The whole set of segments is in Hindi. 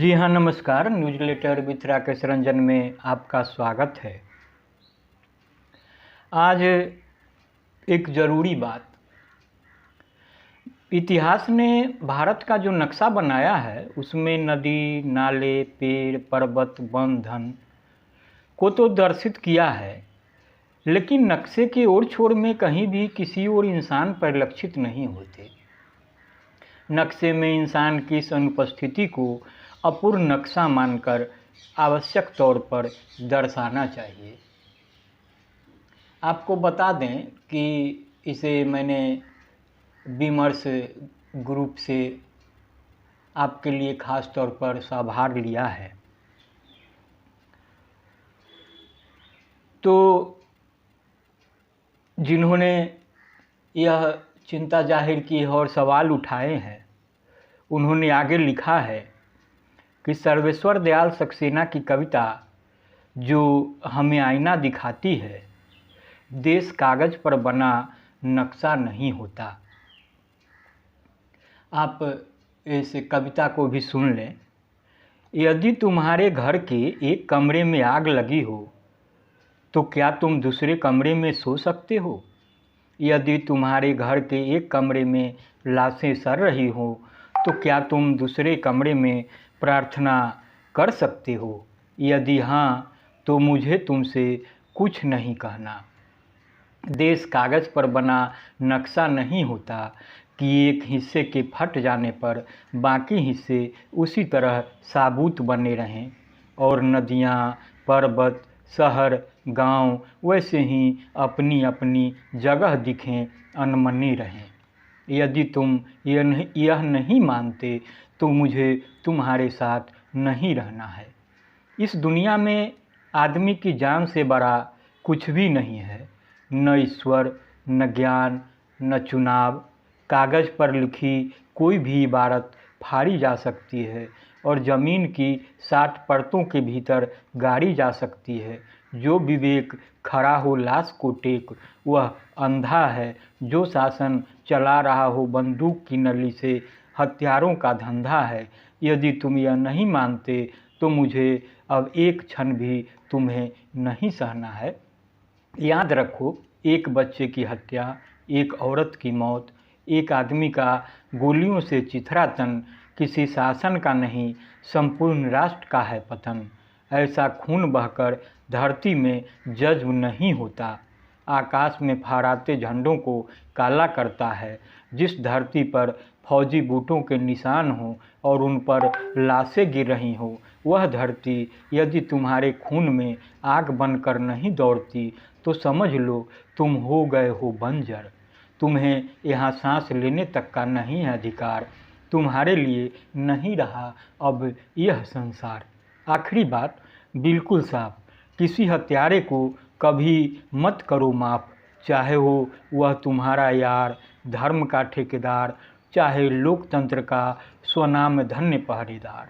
जी हाँ, नमस्कार। न्यूज़लेटर विथ राकेश रंजन में आपका स्वागत है। आज एक ज़रूरी बात, इतिहास ने भारत का जो नक्शा बनाया है उसमें नदी, नाले, पेड़, पर्वत, वन, धन को तो दर्शित किया है, लेकिन नक्शे के ओर छोर में कहीं भी किसी और इंसान परिलक्षित नहीं होते। नक्शे में इंसान की इस अनुपस्थिति को अपूर्ण नक्शा मानकर आवश्यक तौर पर दर्शाना चाहिए। आपको बता दें कि इसे मैंने विमर्श ग्रुप से आपके लिए ख़ास तौर पर साभार लिया है। तो जिन्होंने यह चिंता जाहिर की है और सवाल उठाए हैं, उन्होंने आगे लिखा है कि सर्वेश्वर दयाल सक्सेना की कविता जो हमें आईना दिखाती है, देश कागज़ पर बना नक्शा नहीं होता। आप इस कविता को भी सुन लें। यदि तुम्हारे घर के एक कमरे में आग लगी हो तो क्या तुम दूसरे कमरे में सो सकते हो? यदि तुम्हारे घर के एक कमरे में लाशें सड़ रही हो तो क्या तुम दूसरे कमरे में प्रार्थना कर सकते हो? यदि हाँ, तो मुझे तुमसे कुछ नहीं कहना। देश कागज़ पर बना नक्शा नहीं होता कि एक हिस्से के फट जाने पर बाकी हिस्से उसी तरह साबुत बने रहें और नदियाँ, पर्वत, शहर, गांव वैसे ही अपनी अपनी जगह दिखें, अनमनी रहें। यदि तुम यह नहीं मानते तो मुझे तुम्हारे साथ नहीं रहना है। इस दुनिया में आदमी की जान से बड़ा कुछ भी नहीं है, न ईश्वर, न ज्ञान, न चुनाव। कागज़ पर लिखी कोई भी इबारत फाड़ी जा सकती है और ज़मीन की 60 परतों के भीतर गाड़ी जा सकती है। जो विवेक खड़ा हो लाश को टेक, वह अंधा है। जो शासन चला रहा हो बंदूक की नली से, हथियारों का धंधा है। यदि तुम यह नहीं मानते तो मुझे अब एक क्षण भी तुम्हें नहीं सहना है। याद रखो, एक बच्चे की हत्या, एक औरत की मौत, एक आदमी का गोलियों से चिथड़ा तन किसी शासन का नहीं, संपूर्ण राष्ट्र का है पतन। ऐसा खून बहकर धरती में जज्ब नहीं होता, आकाश में फहराते झंडों को काला करता है। जिस धरती पर फौजी बूटों के निशान हों और उन पर लाशें गिर रही हों, वह धरती यदि तुम्हारे खून में आग बनकर नहीं दौड़ती तो समझ लो तुम हो गए हो बंजर। तुम्हें यहाँ सांस लेने तक का नहीं है अधिकार। तुम्हारे लिए नहीं रहा अब यह संसार। आखिरी बात बिल्कुल साफ, किसी हत्यारे को कभी मत करो माफ़, चाहे हो वह तुम्हारा यार, धर्म का ठेकेदार, चाहे लोकतंत्र का स्वनाम धन्य पहरेदार।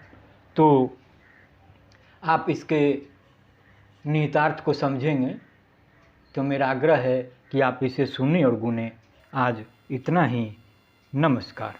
तो आप इसके निहितार्थ को समझेंगे तो मेरा आग्रह है कि आप इसे सुने और गुने। आज इतना ही। नमस्कार।